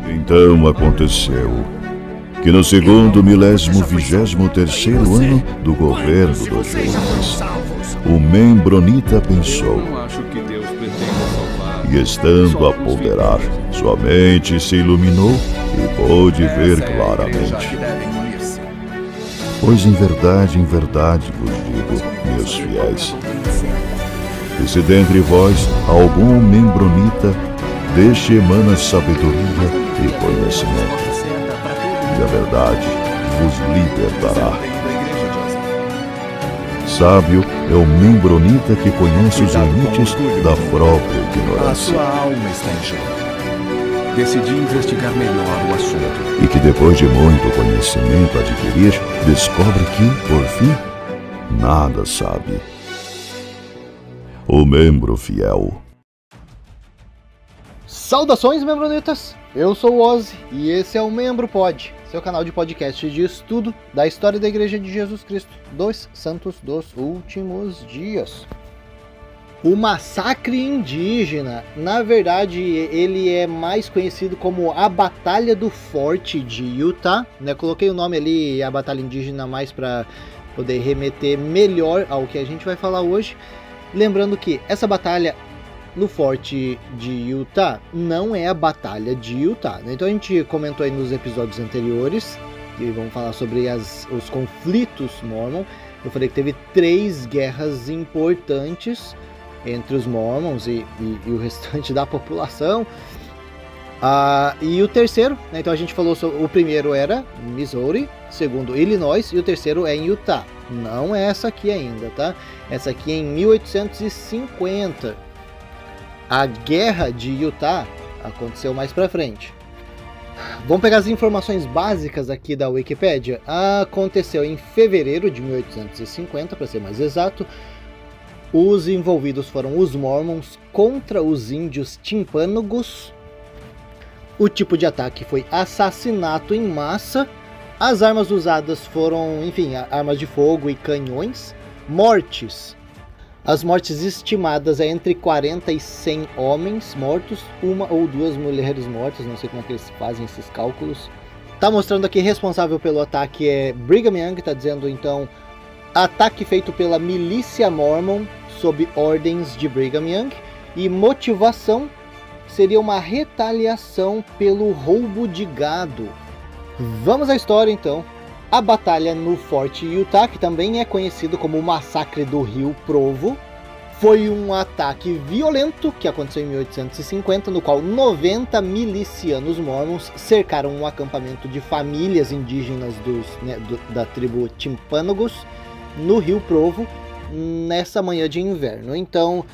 Então aconteceu que no segundo 1023º ano do governo do Jonas, o Membronita pensou, e estando a ponderar, sua mente se iluminou e pôde ver claramente. Pois em verdade vos digo, meus fiéis, que se dentre vós algum membronita, deste emana sabedoria e conhecimento, e a verdade vos libertará. Sábio é o membronita que conhece os limites da própria ignorância. A sua alma está em jogo. Decidi investigar melhor o assunto. E que depois de muito conhecimento adquirir, descobre que, por fim, nada sabe. O membro fiel. Saudações, membronitas! Eu sou o Ozzy e esse é o Membro Pod, seu canal de podcast de estudo da história da Igreja de Jesus Cristo dos Santos dos Últimos Dias. O massacre indígena, na verdade, ele é mais conhecido como a Batalha do Forte de Utah, né? Coloquei o nome ali, a Batalha Indígena, mais para poder remeter melhor ao que a gente vai falar hoje. Lembrando que essa batalha no Forte de Utah não é a Batalha de Utah, né? Então a gente comentou aí nos episódios anteriores, que vamos falar sobre os conflitos Mormon. Eu falei que teve 3 guerras importantes entre os Mormons e o restante da população. E o terceiro, né? Então a gente falou sobre, o primeiro era Missouri, o segundo Illinois e o terceiro é em Utah. Não é essa aqui ainda, tá? Essa aqui é em 1850. A Guerra de Utah aconteceu mais pra frente. Vamos pegar as informações básicas aqui da Wikipédia. Aconteceu em fevereiro de 1850, para ser mais exato. Os envolvidos foram os Mormons contra os índios Timpânogos. O tipo de ataque foi assassinato em massa. As armas usadas foram, enfim, armas de fogo e canhões. Mortes. As mortes estimadas é entre 40 e 100 homens mortos, 1 ou 2 mulheres mortas, não sei como é que eles fazem esses cálculos. Tá mostrando aqui responsável pelo ataque é Brigham Young, tá dizendo então, ataque feito pela milícia Mormon sob ordens de Brigham Young, e motivação seria uma retaliação pelo roubo de gado. Vamos à história então. A batalha no Forte Utah, que também é conhecido como o Massacre do Rio Provo, foi um ataque violento que aconteceu em 1850, no qual 90 milicianos mormons cercaram um acampamento de famílias indígenas da tribo Timpânogos no Rio Provo, nessa manhã de inverno. Então,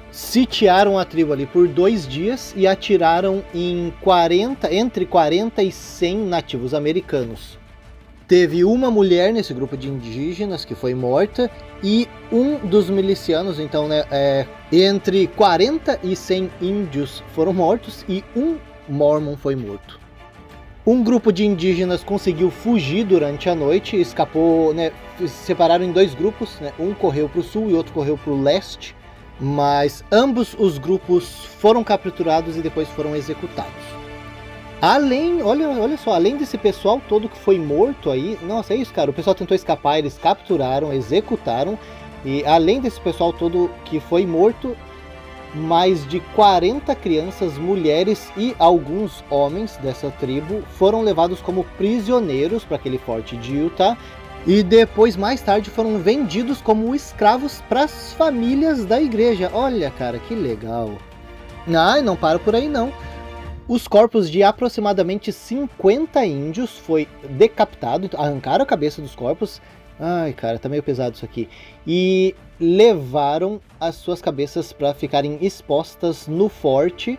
sitiaram a tribo ali por 2 dias e atiraram entre 40 e 100 nativos americanos. Teve uma mulher nesse grupo de indígenas que foi morta e um dos milicianos, então, né, entre 40 e 100 índios foram mortos e um mormon foi morto. Um grupo de indígenas conseguiu fugir durante a noite, escapou, né, se separaram em 2 grupos, né, um correu para o sul e outro correu para o leste, mas ambos os grupos foram capturados e depois foram executados. Olha só, além desse pessoal todo que foi morto aí, nossa, é isso, cara, o pessoal tentou escapar, eles capturaram, executaram, e além desse pessoal todo que foi morto, mais de 40 crianças, mulheres e alguns homens dessa tribo foram levados como prisioneiros para aquele forte de Utah, e depois, mais tarde, foram vendidos como escravos para as famílias da igreja. Olha, cara, que legal. Não para por aí não. Os corpos de aproximadamente 50 índios foi decapitado, arrancaram a cabeça dos corpos. Ai, cara, tá meio pesado isso aqui. E levaram as suas cabeças para ficarem expostas no forte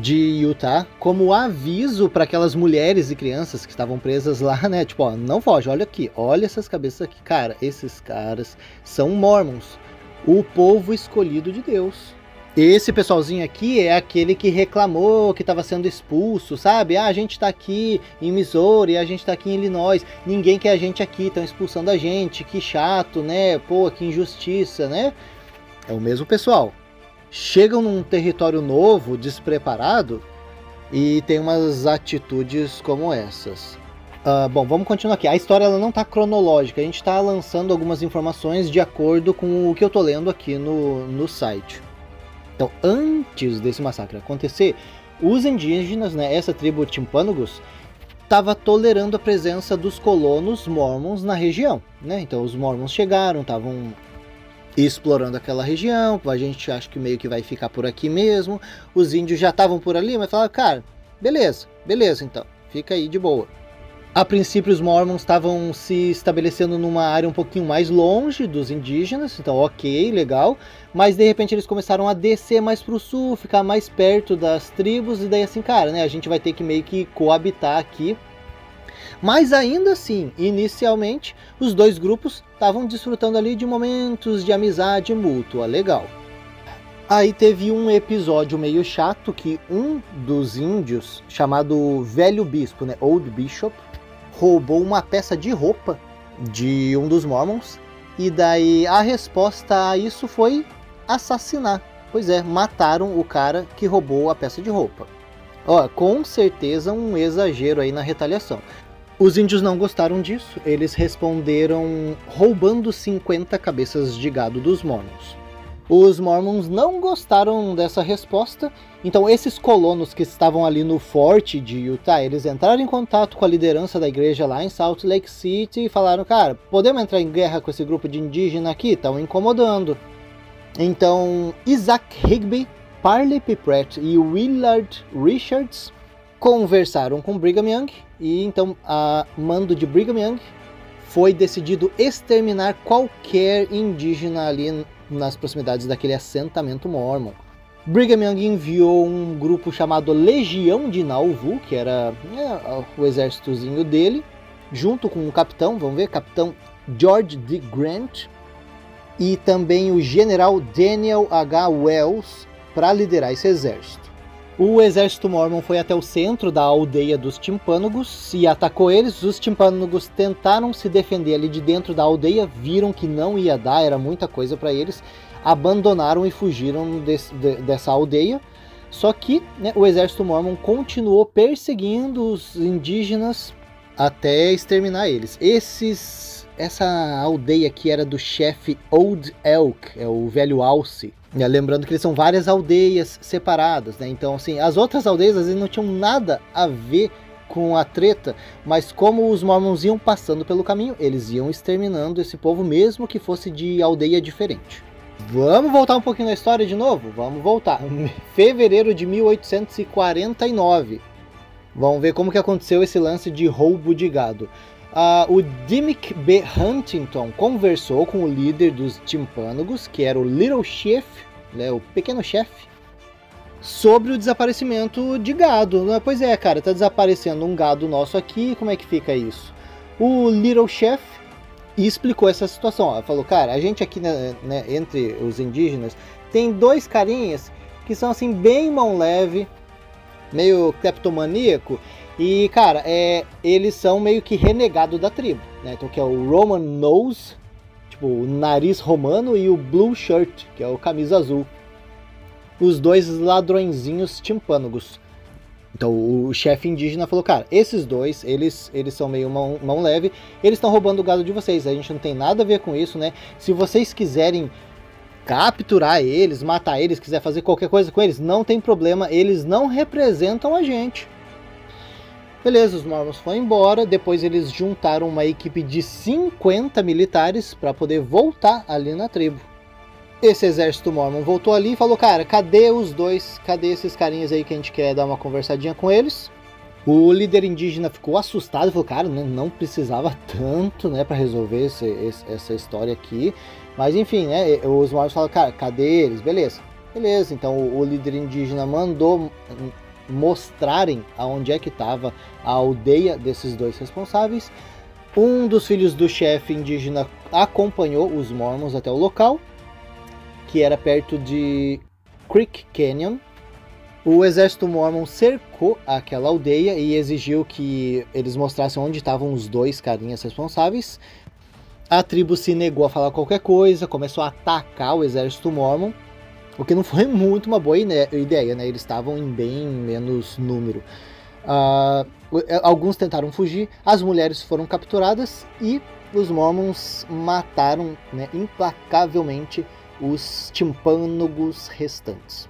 de Utah como aviso para aquelas mulheres e crianças que estavam presas lá, né? Tipo, ó, não foge, olha aqui, olha essas cabeças aqui. Cara, esses caras são mormons, o povo escolhido de Deus. Esse pessoalzinho aqui é aquele que reclamou que estava sendo expulso, sabe? A gente tá aqui em Missouri, a gente tá aqui em Illinois, ninguém quer a gente aqui, estão expulsando a gente, que chato, né? Pô, que injustiça, né? É o mesmo pessoal. Chegam num território novo, despreparado, e tem umas atitudes como essas. Bom, vamos continuar aqui. A história ela não está cronológica, a gente está lançando algumas informações de acordo com o que eu estou lendo aqui no site. Então, antes desse massacre acontecer, os indígenas, né, essa tribo Timpanogos, estava tolerando a presença dos colonos mormons na região, né? Então os mormons chegaram, estavam explorando aquela região, a gente acha que meio que vai ficar por aqui mesmo, os índios já estavam por ali, mas falaram, cara, beleza então, fica aí de boa. A princípio os mormons estavam se estabelecendo numa área um pouquinho mais longe dos indígenas, então ok, legal, mas de repente eles começaram a descer mais pro sul, ficar mais perto das tribos, e daí assim, cara, né, a gente vai ter que meio que coabitar aqui. Mas ainda assim, inicialmente, os dois grupos estavam desfrutando ali de momentos de amizade mútua, legal. Aí teve um episódio meio chato que um dos índios, chamado Velho Bispo, né, Old Bishop, roubou uma peça de roupa de um dos mormons, e daí a resposta a isso foi assassinar. Pois é, mataram o cara que roubou a peça de roupa. Ó, com certeza um exagero aí na retaliação. Os índios não gostaram disso, eles responderam roubando 50 cabeças de gado dos mormons. Os mormons não gostaram dessa resposta, então esses colonos que estavam ali no forte de Utah, eles entraram em contato com a liderança da igreja lá em Salt Lake City e falaram, cara, podemos entrar em guerra com esse grupo de indígenas aqui? Estão incomodando. Então Isaac Higbee, Parley P. Pratt e Willard Richards conversaram com Brigham Young, e então a mando de Brigham Young foi decidido exterminar qualquer indígena ali nas proximidades daquele assentamento mormon. Brigham Young enviou um grupo chamado Legião de Nauvoo, que era o exércitozinho dele, junto com o capitão, vamos ver, capitão George D. Grant, e também o general Daniel H. Wells, para liderar esse exército. O exército mormon foi até o centro da aldeia dos Timpanogos e atacou eles. Os Timpanogos tentaram se defender ali de dentro da aldeia, viram que não ia dar, era muita coisa para eles, abandonaram e fugiram dessa aldeia. Só que, né, o exército mormon continuou perseguindo os indígenas até exterminar eles. Essa aldeia aqui era do chefe Old Elk, é o velho alce. Lembrando que eles são várias aldeias separadas, né? Então, assim, as outras aldeias às vezes não tinham nada a ver com a treta, mas como os mormons iam passando pelo caminho, eles iam exterminando esse povo, mesmo que fosse de aldeia diferente. Vamos voltar um pouquinho na história de novo? Vamos voltar. Fevereiro de 1849. Vamos ver como que aconteceu esse lance de roubo de gado. O Dimmick B. Huntington conversou com o líder dos Timpanogos, que era o Little Chief, né, o pequeno chefe, sobre o desaparecimento de gado. Pois é, cara, tá desaparecendo um gado nosso aqui, como é que fica isso? O Little Chief explicou essa situação. Ó, falou, cara, a gente aqui, né, entre os indígenas, tem dois carinhas que são assim bem mão leve, meio kleptomaníaco. E, cara, eles são meio que renegado da tribo, né? Então, que é o Roman Nose, tipo, o nariz romano, e o Blue Shirt, que é o camisa azul. Os dois ladrõezinhos Timpanogos. Então, o chefe indígena falou, cara, esses dois, eles são meio mão leve, eles estão roubando o gado de vocês, a gente não tem nada a ver com isso, né? Se vocês quiserem capturar eles, matar eles, quiser fazer qualquer coisa com eles, não tem problema, eles não representam a gente. Beleza, os mormons foram embora, depois eles juntaram uma equipe de 50 militares para poder voltar ali na tribo. Esse exército mormon voltou ali e falou, cara, cadê os dois? Cadê esses carinhas aí que a gente quer dar uma conversadinha com eles? O líder indígena ficou assustado e falou, cara, não precisava tanto, né, para resolver essa história aqui. Mas enfim, né, os mormons falaram, cara, cadê eles? Beleza, então o líder indígena mandou mostrarem aonde é que estava a aldeia desses dois responsáveis. Um dos filhos do chefe indígena acompanhou os mormons até o local, que era perto de Creek Canyon. O exército mormon cercou aquela aldeia e exigiu que eles mostrassem onde estavam os dois carinhas responsáveis. A tribo se negou a falar qualquer coisa, começou a atacar o exército mormon. O que não foi muito uma boa ideia, né? Eles estavam em bem menos número. Alguns tentaram fugir, as mulheres foram capturadas e os Mormons mataram, né, implacavelmente os timpânogos restantes.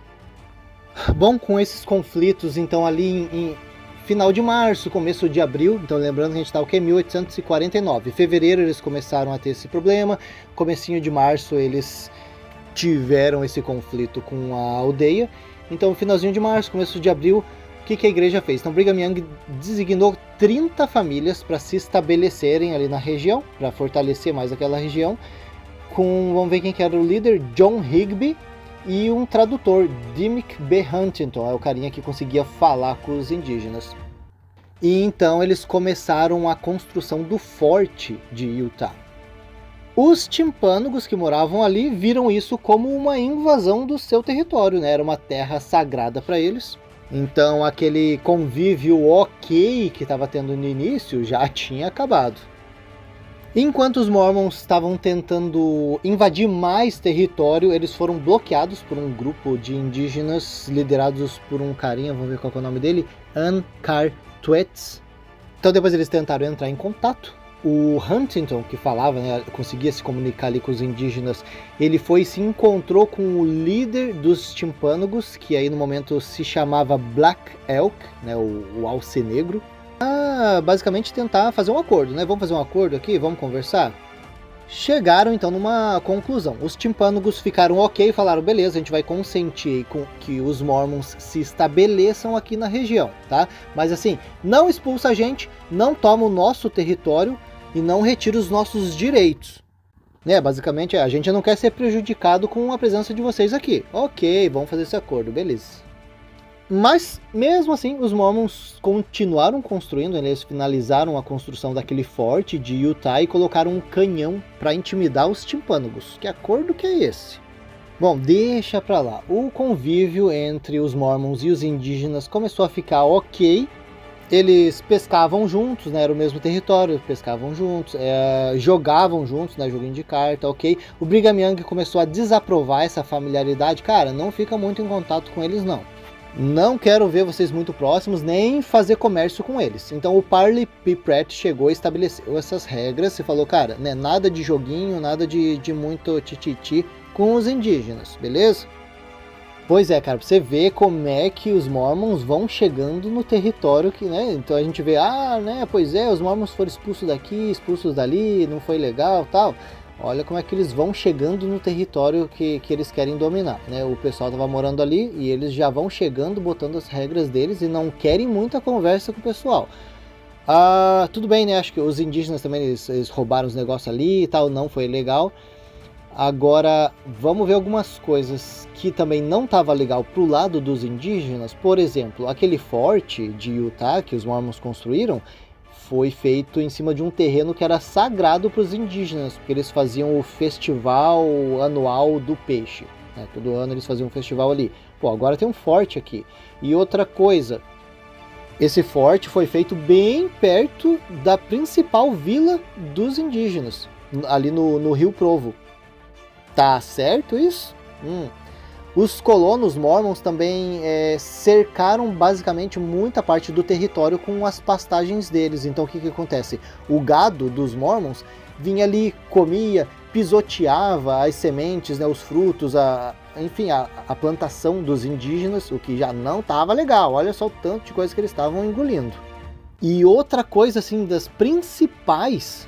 Bom, com esses conflitos, então ali em final de março, começo de abril, então lembrando que a gente está em 1849. Em fevereiro eles começaram a ter esse problema, comecinho de março eles tiveram esse conflito com a aldeia. Então, finalzinho de março, começo de abril, o que a igreja fez? Então, Brigham Young designou 30 famílias para se estabelecerem ali na região, para fortalecer mais aquela região, vamos ver quem que era o líder, John Higby, e um tradutor, Dimmick B. Huntington, é o carinha que conseguia falar com os indígenas. E então eles começaram a construção do forte de Utah. Os timpânogos que moravam ali viram isso como uma invasão do seu território, né? Era uma terra sagrada para eles. Então aquele convívio ok que estava tendo no início já tinha acabado. Enquanto os Mormons estavam tentando invadir mais território, eles foram bloqueados por um grupo de indígenas liderados por um carinha, vamos ver qual é o nome dele, Ancartwets. Então depois eles tentaram entrar em contato. O Huntington, que falava, né, conseguia se comunicar ali com os indígenas, ele foi e se encontrou com o líder dos timpânogos, que aí no momento se chamava Black Elk, né, o alce negro. Basicamente tentar fazer um acordo, né? Vamos fazer um acordo aqui, vamos conversar? Chegaram então numa conclusão. Os timpânogos ficaram ok e falaram, beleza, a gente vai consentir com que os Mormons se estabeleçam aqui na região, tá? Mas assim, não expulsa a gente, não toma o nosso território e não retira os nossos direitos. Né? Basicamente, a gente não quer ser prejudicado com a presença de vocês aqui. Ok, vamos fazer esse acordo, beleza. Mas, mesmo assim, os Mormons continuaram construindo, eles finalizaram a construção daquele forte de Utah e colocaram um canhão para intimidar os timpânogos. Que acordo que é esse? Bom, deixa pra lá. O convívio entre os Mormons e os indígenas começou a ficar ok. Eles pescavam juntos, né? Era o mesmo território, pescavam juntos, jogavam juntos, né? Joguinho de carta, ok. O Brigham Young começou a desaprovar essa familiaridade. Cara, não fica muito em contato com eles, não. Não quero ver vocês muito próximos, nem fazer comércio com eles. Então o Parley P. Pratt chegou e estabeleceu essas regras e falou, cara, né, nada de joguinho, nada de muito tititi com os indígenas, beleza? Pois é, cara, pra você ver como é que os Mormons vão chegando no território que, né, então a gente vê, né, pois é, os Mormons foram expulsos daqui, expulsos dali, não foi legal, tal. Olha como é que eles vão chegando no território que eles querem dominar, né? O pessoal estava morando ali e eles já vão chegando, botando as regras deles e não querem muita conversa com o pessoal. Tudo bem, né? Acho que os indígenas também, eles roubaram os negócios ali e tal, não foi legal. Agora, vamos ver algumas coisas que também não estava legal pro lado dos indígenas. Por exemplo, aquele forte de Utah que os Mormons construíram, foi feito em cima de um terreno que era sagrado para os indígenas, porque eles faziam o festival anual do peixe, né? Todo ano eles faziam um festival ali. Pô, agora tem um forte aqui. E outra coisa, esse forte foi feito bem perto da principal vila dos indígenas, ali no Rio Provo. Tá certo isso? Os colonos mormons também cercaram basicamente muita parte do território com as pastagens deles. Então o que acontece? O gado dos mormons vinha ali, comia, pisoteava as sementes, né, os frutos, enfim, a plantação dos indígenas, o que já não estava legal. Olha só o tanto de coisa que eles estavam engolindo. E outra coisa assim das principais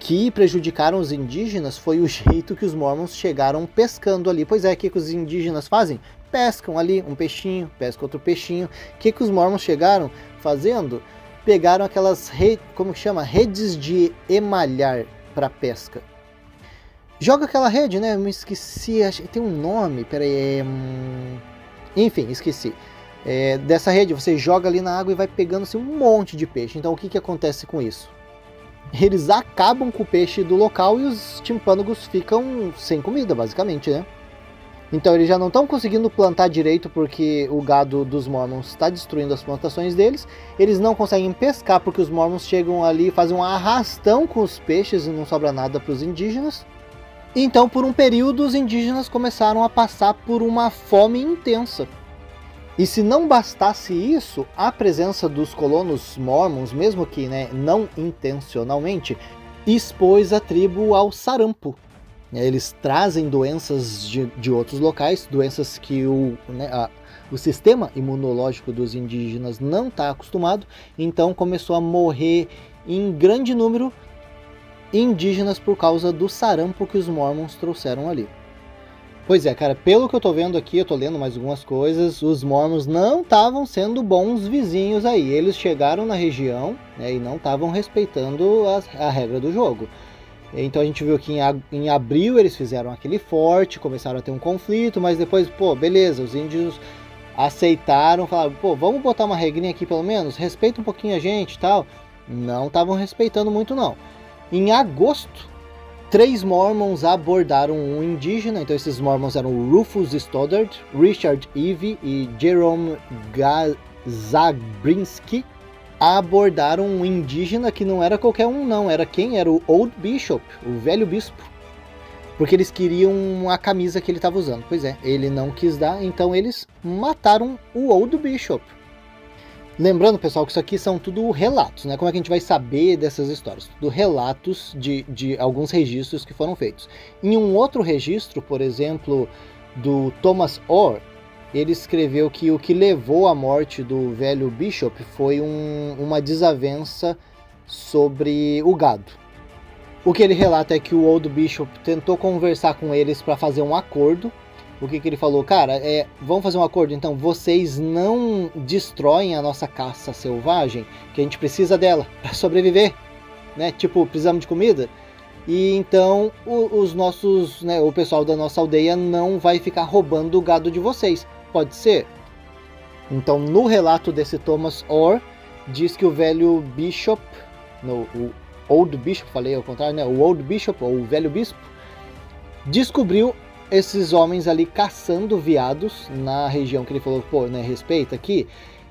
que prejudicaram os indígenas foi o jeito que os Mormons chegaram pescando ali. Pois é, o que os indígenas fazem? Pescam ali um peixinho, pescam outro peixinho. O que os Mormons chegaram fazendo? Pegaram aquelas redes de emalhar para pesca. Joga aquela rede, né? Me esqueci, tem um nome, peraí. Enfim, esqueci. Dessa rede você joga ali na água e vai pegando assim, um monte de peixe. Então o que acontece com isso? Eles acabam com o peixe do local e os timpânogos ficam sem comida, basicamente, né? Então eles já não estão conseguindo plantar direito porque o gado dos Mormons está destruindo as plantações deles. Eles não conseguem pescar porque os Mormons chegam ali e fazem um arrastão com os peixes e não sobra nada para os indígenas. Então, por um período, os indígenas começaram a passar por uma fome intensa. E se não bastasse isso, a presença dos colonos mormons, mesmo que não intencionalmente, expôs a tribo ao sarampo. Eles trazem doenças de outros locais, doenças que o sistema imunológico dos indígenas não está acostumado, então começou a morrer em grande número indígenas por causa do sarampo que os mormons trouxeram ali. Pois é, cara, pelo que eu tô vendo aqui, eu tô lendo mais algumas coisas, os mormons não estavam sendo bons vizinhos aí. Eles chegaram na região e não estavam respeitando a regra do jogo. Então a gente viu que em abril eles fizeram aquele forte, começaram a ter um conflito, mas depois, beleza, os índios aceitaram, falaram, vamos botar uma regrinha aqui pelo menos, respeita um pouquinho a gente e tal. Não estavam respeitando muito não. Em agosto, 3 mormons abordaram um indígena, então esses mormons eram Rufus Stoddard, Richard Eve e Jerome Zabrinski. Abordaram um indígena que não era qualquer um não, era quem? Era o Old Bishop, o velho bispo. Porque eles queriam a camisa que ele estava usando. Pois é, ele não quis dar, então eles mataram o Old Bishop. Lembrando, pessoal, que isso aqui são tudo relatos, né? Como é que a gente vai saber dessas histórias? Tudo relatos de alguns registros que foram feitos. Em um outro registro, por exemplo, do Thomas Orr, ele escreveu que o que levou à morte do velho Bishop foi uma desavença sobre o gado. O que ele relata é que o Old Bishop tentou conversar com eles para fazer um acordo. O que ele falou? Cara, vamos fazer um acordo, então vocês não destroem a nossa caça selvagem, que a gente precisa dela para sobreviver, né? Tipo, precisamos de comida. E então o pessoal da nossa aldeia não vai ficar roubando o gado de vocês. Pode ser? Então, no relato desse Thomas Orr, diz que o velho Bishop, o Old Bishop, falei ao contrário, né? O Old Bishop, ou o velho bispo, descobriu esses homens ali caçando veados na região que ele falou, respeita aqui.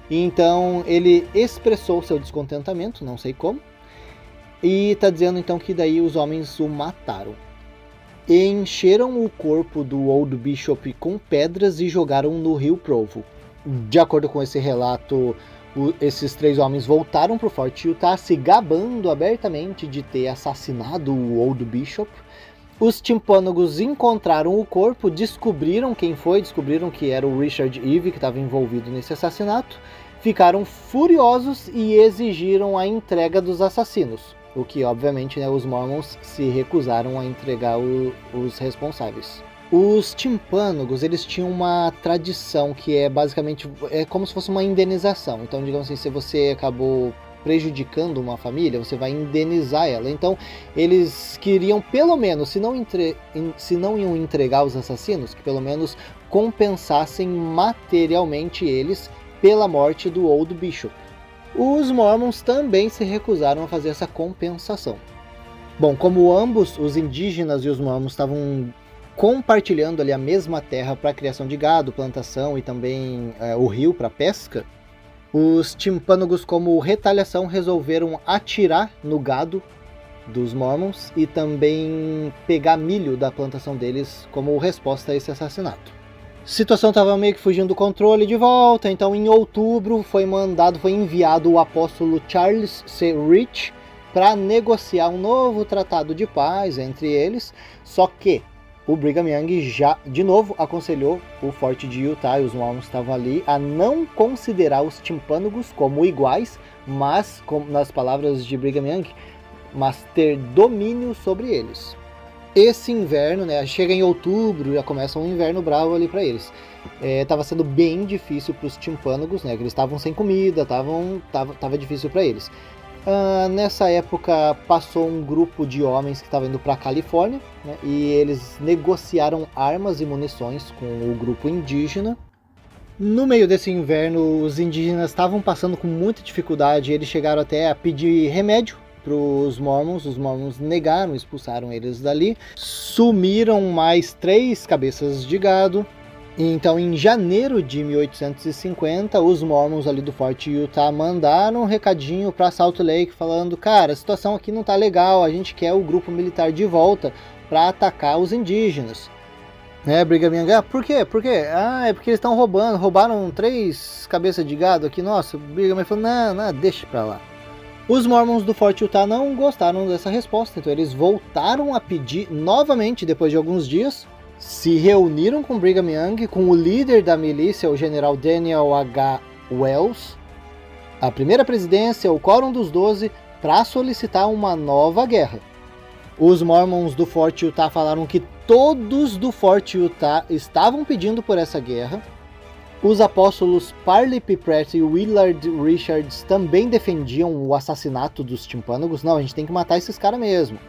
E então ele expressou seu descontentamento, não sei como, e tá dizendo então que daí os homens o mataram. Encheram o corpo do Old Bishop com pedras e jogaram no rio Provo. De acordo com esse relato, esses 3 homens voltaram para o Forte Utah se gabando abertamente de ter assassinado o Old Bishop. Os timpânogos encontraram o corpo, descobriram quem foi, descobriram que era o Richard Eve que estava envolvido nesse assassinato, ficaram furiosos e exigiram a entrega dos assassinos, o que obviamente os mormons se recusaram a entregar os responsáveis. Os timpânogos, eles tinham uma tradição que é basicamente como se fosse uma indenização. Então, digamos assim, se você acabou prejudicando uma família, você vai indenizar ela. Então, eles queriam pelo menos, se não iam entregar os assassinos, que pelo menos compensassem materialmente eles pela morte do Old Bishop. Os mormons também se recusaram a fazer essa compensação. Bom, como ambos, os indígenas e os mormons, estavam compartilhando ali a mesma terra para a criação de gado, plantação e também o rio para pesca, os timpânogos, como retaliação, resolveram atirar no gado dos mormons e também pegar milho da plantação deles como resposta a esse assassinato. A situação estava meio que fugindo do controle de volta, então em outubro foi enviado o apóstolo Charles C. Rich para negociar um novo tratado de paz entre eles, só que o Brigham Young já, de novo, aconselhou o Forte de Utah, e os mormons estavam ali, a não considerar os timpânogos como iguais, mas, como nas palavras de Brigham Young, mas ter domínio sobre eles. Esse inverno, chega em outubro, já começa um inverno bravo ali para eles. Estava sendo bem difícil para os timpânogos, que eles estavam sem comida, tava difícil para eles. Nessa época passou um grupo de homens que estava indo para a Califórnia, e eles negociaram armas e munições com o grupo indígena. No meio desse inverno, os indígenas estavam passando com muita dificuldade, eles chegaram até a pedir remédio para os mormons negaram, expulsaram eles dali, sumiram mais 3 cabeças de gado. Então, em janeiro de 1850, os mormons ali do Forte Utah mandaram um recadinho para Salt Lake falando: cara, a situação aqui não tá legal, a gente quer o grupo militar de volta, para atacar os indígenas. Brigham Young, por quê? É porque eles estão roubaram 3 cabeças de gado aqui, nossa. Brigham Young falou, não, deixa pra lá. Os Mormons do Forte Utah não gostaram dessa resposta, então eles voltaram a pedir novamente, depois de alguns dias, se reuniram com Brigham Young, com o líder da milícia, o general Daniel H. Wells, a primeira presidência, o Quórum dos 12, para solicitar uma nova guerra. Os Mormons do Forte Utah falaram que todos do Forte Utah estavam pedindo por essa guerra. Os apóstolos Parley P. Pratt e Willard Richards também defendiam o assassinato dos timpânogos. Não, a gente tem que matar esses caras mesmo.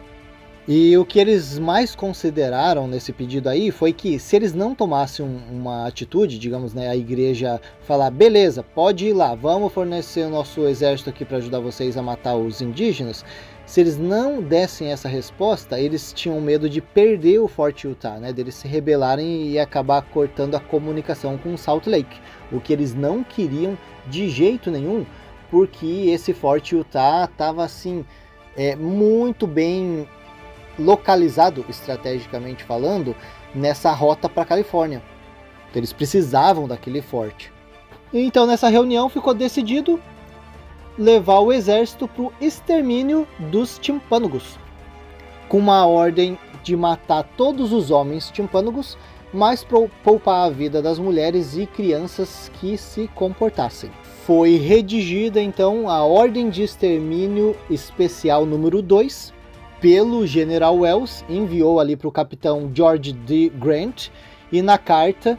E o que eles mais consideraram nesse pedido aí foi que se eles não tomassem uma atitude, digamos, a igreja falar, beleza, pode ir lá, vamos fornecer o nosso exército aqui para ajudar vocês a matar os indígenas. Se eles não dessem essa resposta, eles tinham medo de perder o Forte Utah, deles se rebelarem e acabar cortando a comunicação com Salt Lake. O que eles não queriam de jeito nenhum, porque esse Forte Utah estava assim, muito bem localizado, estrategicamente falando, nessa rota para a Califórnia. Então, eles precisavam daquele forte. Então nessa reunião ficou decidido levar o exército para o extermínio dos timpânogos, com uma ordem de matar todos os homens timpânogos, mas poupar a vida das mulheres e crianças que se comportassem. Foi redigida então a Ordem de Extermínio Especial número 2 pelo General Wells, enviou ali para o capitão George D. Grant, e na carta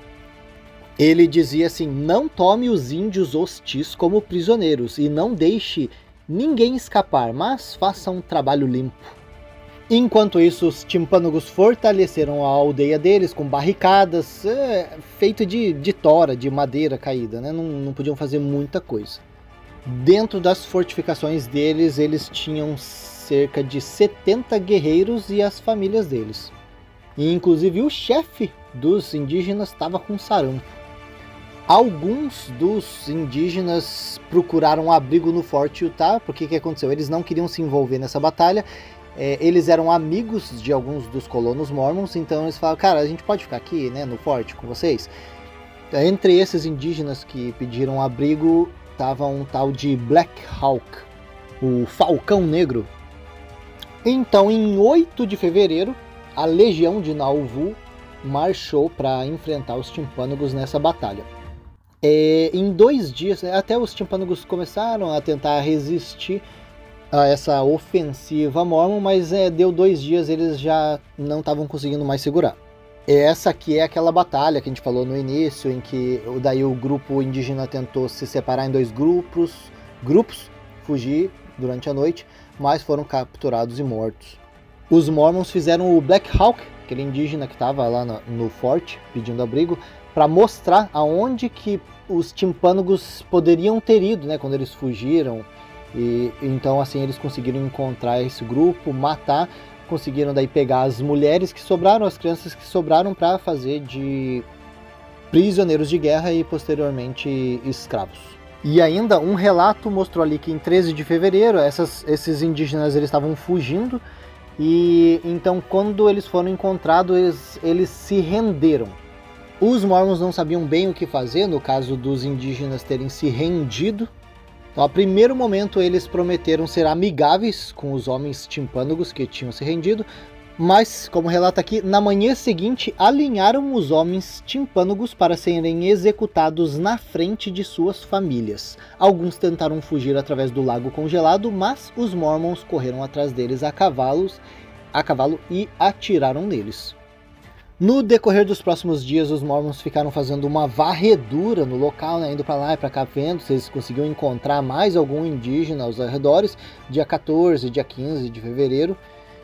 ele dizia assim, não tome os índios hostis como prisioneiros e não deixe ninguém escapar, mas faça um trabalho limpo. Enquanto isso, os timpânogos fortaleceram a aldeia deles com barricadas feitas de tora, de madeira caída, não podiam fazer muita coisa. Dentro das fortificações deles, eles tinham cerca de 70 guerreiros e as famílias deles. E inclusive o chefe dos indígenas estava com sarampo. Alguns dos indígenas procuraram abrigo no Forte Utah, porque o que aconteceu? Eles não queriam se envolver nessa batalha, eles eram amigos de alguns dos colonos mormons, então eles falaram, cara, a gente pode ficar aqui, no forte com vocês? Entre esses indígenas que pediram abrigo, estava um tal de Black Hawk, o Falcão Negro. Então, em 8 de fevereiro, a Legião de Nauvoo marchou para enfrentar os timpânogos nessa batalha. Em 2 dias, até os timpânogos começaram a tentar resistir a essa ofensiva mormon, mas deu 2 dias, eles já não estavam conseguindo mais segurar. Essa aqui é aquela batalha que a gente falou no início, em que daí o grupo indígena tentou se separar em 2 grupos, fugir durante a noite, mas foram capturados e mortos. Os Mormons fizeram o Black Hawk, aquele indígena que estava lá no forte pedindo abrigo, para mostrar aonde que os timpânogos poderiam ter ido, quando eles fugiram. E então assim eles conseguiram encontrar esse grupo, matar, conseguiram daí pegar as mulheres que sobraram, as crianças que sobraram, para fazer de prisioneiros de guerra e posteriormente escravos. E ainda um relato mostrou ali que em 13 de fevereiro esses indígenas eles estavam fugindo, e então quando eles foram encontrados eles se renderam. Os Mormons não sabiam bem o que fazer no caso dos indígenas terem se rendido. Então, a primeiro momento, eles prometeram ser amigáveis com os homens timpânogos que tinham se rendido, mas, como relata aqui, na manhã seguinte, alinharam os homens timpânogos para serem executados na frente de suas famílias. Alguns tentaram fugir através do lago congelado, mas os Mormons correram atrás deles a cavalo e atiraram neles. No decorrer dos próximos dias, os Mormons ficaram fazendo uma varredura no local, indo para lá e para cá, vendo se eles conseguiam encontrar mais algum indígena aos arredores. Dia 14, dia 15 de fevereiro,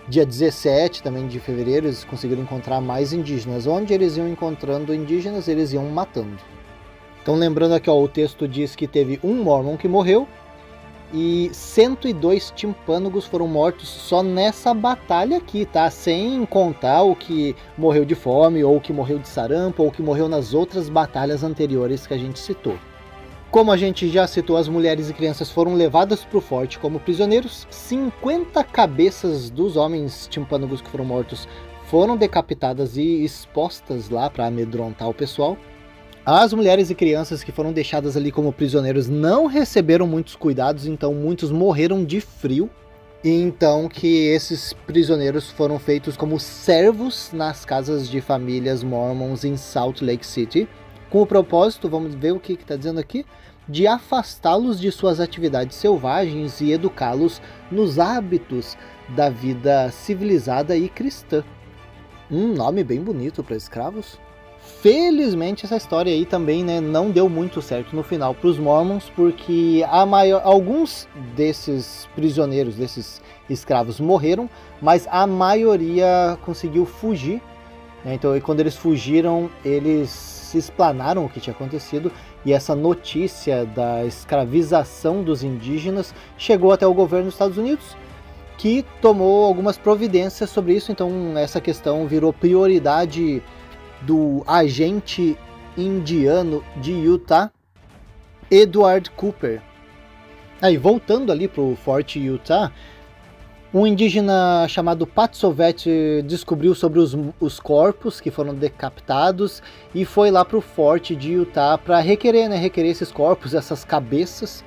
dia 17 também de fevereiro, eles conseguiram encontrar mais indígenas. Onde eles iam encontrando indígenas, eles iam matando. Então, lembrando aqui, o texto diz que teve um Mormon que morreu e 102 timpânogos foram mortos só nessa batalha aqui, tá? Sem contar o que morreu de fome, ou o que morreu de sarampo, ou o que morreu nas outras batalhas anteriores que a gente citou. Como a gente já citou, as mulheres e crianças foram levadas para o forte como prisioneiros. 50 cabeças dos homens timpânogos que foram mortos foram decapitadas e expostas lá para amedrontar o pessoal. As mulheres e crianças que foram deixadas ali como prisioneiros não receberam muitos cuidados, então muitos morreram de frio. E então que esses prisioneiros foram feitos como servos nas casas de famílias mormons em Salt Lake City, com o propósito, vamos ver o que está dizendo aqui, de afastá-los de suas atividades selvagens e educá-los nos hábitos da vida civilizada e cristã. Um nome bem bonito para escravos. Felizmente essa história aí também, né, não deu muito certo no final para os Mormons, porque alguns desses prisioneiros, desses escravos morreram, mas a maioria conseguiu fugir, né? Então quando eles fugiram, eles se explanaram o que tinha acontecido, e essa notícia da escravização dos indígenas chegou até o governo dos Estados Unidos, que tomou algumas providências sobre isso. Então essa questão virou prioridade do agente indiano de Utah, Edward Cooper. Aí, voltando ali para o Forte Utah, um indígena chamado Pat Sovet descobriu sobre os corpos que foram decapitados e foi lá para o Forte de Utah para requerer esses corpos, essas cabeças.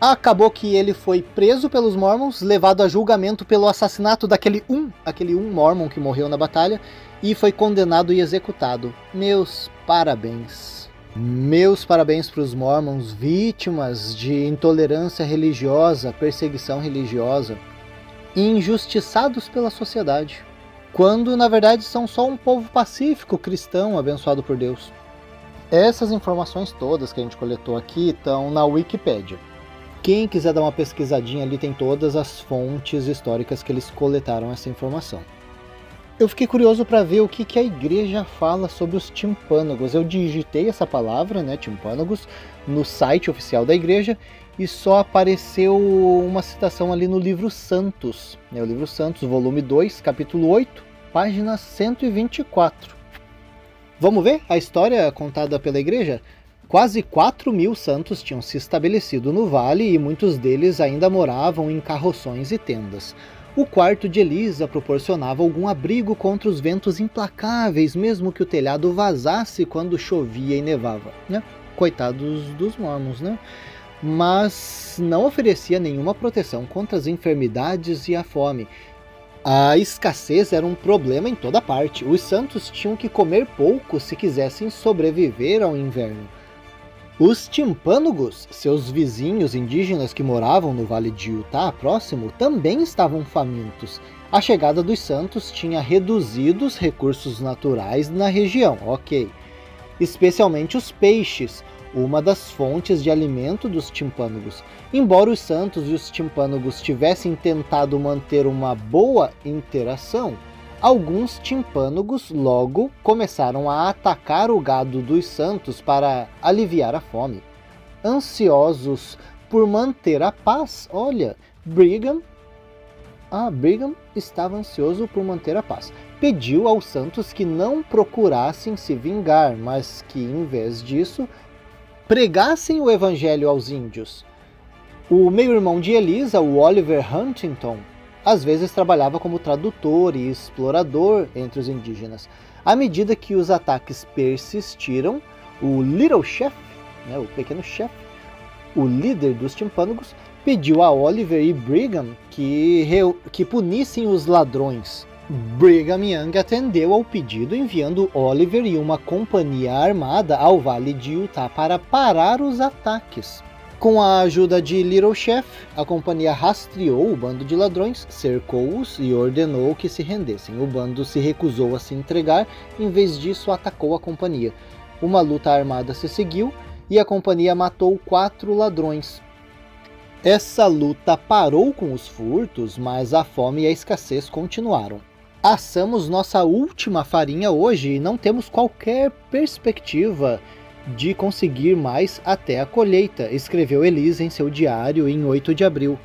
Acabou que ele foi preso pelos Mormons, levado a julgamento pelo assassinato daquele um Mormon que morreu na batalha, e foi condenado e executado. Meus parabéns. Meus parabéns para os Mormons, vítimas de intolerância religiosa, perseguição religiosa, injustiçados pela sociedade, quando na verdade são só um povo pacífico, cristão, abençoado por Deus. Essas informações todas que a gente coletou aqui estão na Wikipédia. Quem quiser dar uma pesquisadinha ali, tem todas as fontes históricas que eles coletaram essa informação. Eu fiquei curioso para ver o que a igreja fala sobre os timpânogos. Eu digitei essa palavra, né, timpânogos, no site oficial da igreja, e só apareceu uma citação ali no Livro Santos, né, o Livro Santos, volume 2, capítulo 8, página 124. Vamos ver a história contada pela igreja? Quase 4.000 santos tinham se estabelecido no vale e muitos deles ainda moravam em carroções e tendas. O quarto de Elisa proporcionava algum abrigo contra os ventos implacáveis, mesmo que o telhado vazasse quando chovia e nevava, né? Coitados dos mormons, né? Mas não oferecia nenhuma proteção contra as enfermidades e a fome. A escassez era um problema em toda parte. Os santos tinham que comer pouco se quisessem sobreviver ao inverno. Os timpânogos, seus vizinhos indígenas que moravam no Vale de Utah próximo, também estavam famintos. A chegada dos santos tinha reduzido os recursos naturais na região, especialmente os peixes, uma das fontes de alimento dos timpânogos. Embora os santos e os timpânogos tivessem tentado manter uma boa interação, alguns timpânogos logo começaram a atacar o gado dos santos para aliviar a fome. Ansiosos por manter a paz, Brigham estava ansioso por manter a paz. Pediu aos santos que não procurassem se vingar, mas que, em vez disso, pregassem o evangelho aos índios. O meio-irmão de Elisa, o Oliver Huntington, às vezes trabalhava como tradutor e explorador entre os indígenas. À medida que os ataques persistiram, o Little Chef, o pequeno chefe, o líder dos timpânogos, pediu a Oliver e Brigham que punissem os ladrões. Brigham Young atendeu ao pedido, enviando Oliver e uma companhia armada ao Vale de Utah para parar os ataques. Com a ajuda de Little Chef, a companhia rastreou o bando de ladrões, cercou-os e ordenou que se rendessem. O bando se recusou a se entregar, em vez disso atacou a companhia. Uma luta armada se seguiu e a companhia matou 4 ladrões. Essa luta parou com os furtos, mas a fome e a escassez continuaram. Assamos nossa última farinha hoje e não temos qualquer perspectiva de conseguir mais até a colheita, escreveu Elisa em seu diário em 8 de abril.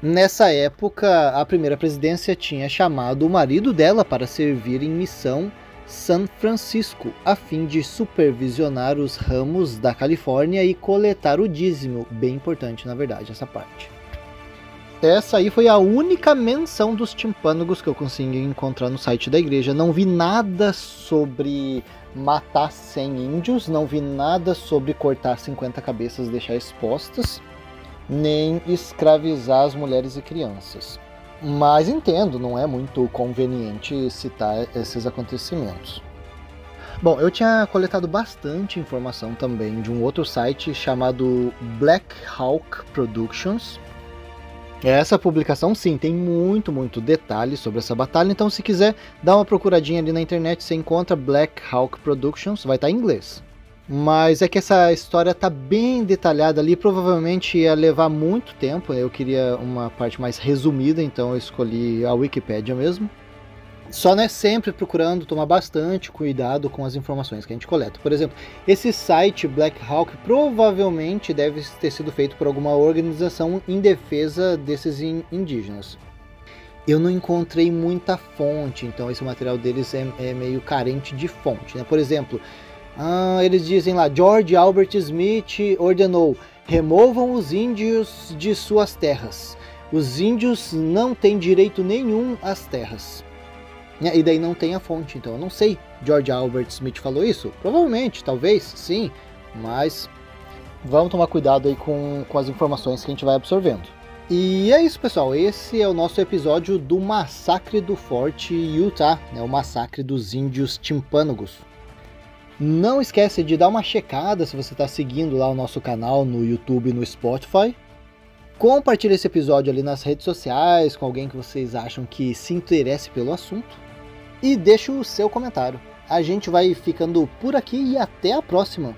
Nessa época, a primeira presidência tinha chamado o marido dela para servir em missão São Francisco, a fim de supervisionar os ramos da Califórnia e coletar o dízimo. Bem importante, na verdade, essa parte. Essa aí foi a única menção dos timpânogos que eu consegui encontrar no site da igreja. Não vi nada sobre matar 100 índios, não vi nada sobre cortar 50 cabeças e deixar expostas, nem escravizar as mulheres e crianças. Mas entendo, não é muito conveniente citar esses acontecimentos. Bom, eu tinha coletado bastante informação também de um outro site chamado Black Hawk Productions. Essa publicação, sim, tem muito detalhe sobre essa batalha, então se quiser dar uma procuradinha ali na internet, você encontra Black Hawk Productions, vai estar em inglês. Mas é que essa história está bem detalhada ali, provavelmente ia levar muito tempo, eu queria uma parte mais resumida, então eu escolhi a Wikipédia mesmo. Só não é sempre procurando tomar bastante cuidado com as informações que a gente coleta. Por exemplo, esse site Black Hawk provavelmente deve ter sido feito por alguma organização em defesa desses indígenas. Eu não encontrei muita fonte, então esse material deles é meio carente de fonte, né? Por exemplo, eles dizem lá, George Albert Smith ordenou, removam os índios de suas terras. Os índios não têm direito nenhum às terras. E daí não tem a fonte, então eu não sei. George Albert Smith falou isso? Provavelmente, talvez, sim. Mas vamos tomar cuidado aí com as informações que a gente vai absorvendo. E é isso, pessoal. Esse é o nosso episódio do Massacre do Forte Utah, né? O Massacre dos Índios Timpânogos. Não esquece de dar uma checada se você está seguindo lá o nosso canal no YouTube e no Spotify. Compartilhe esse episódio ali nas redes sociais com alguém que vocês acham que se interesse pelo assunto. E deixe o seu comentário. A gente vai ficando por aqui e até a próxima!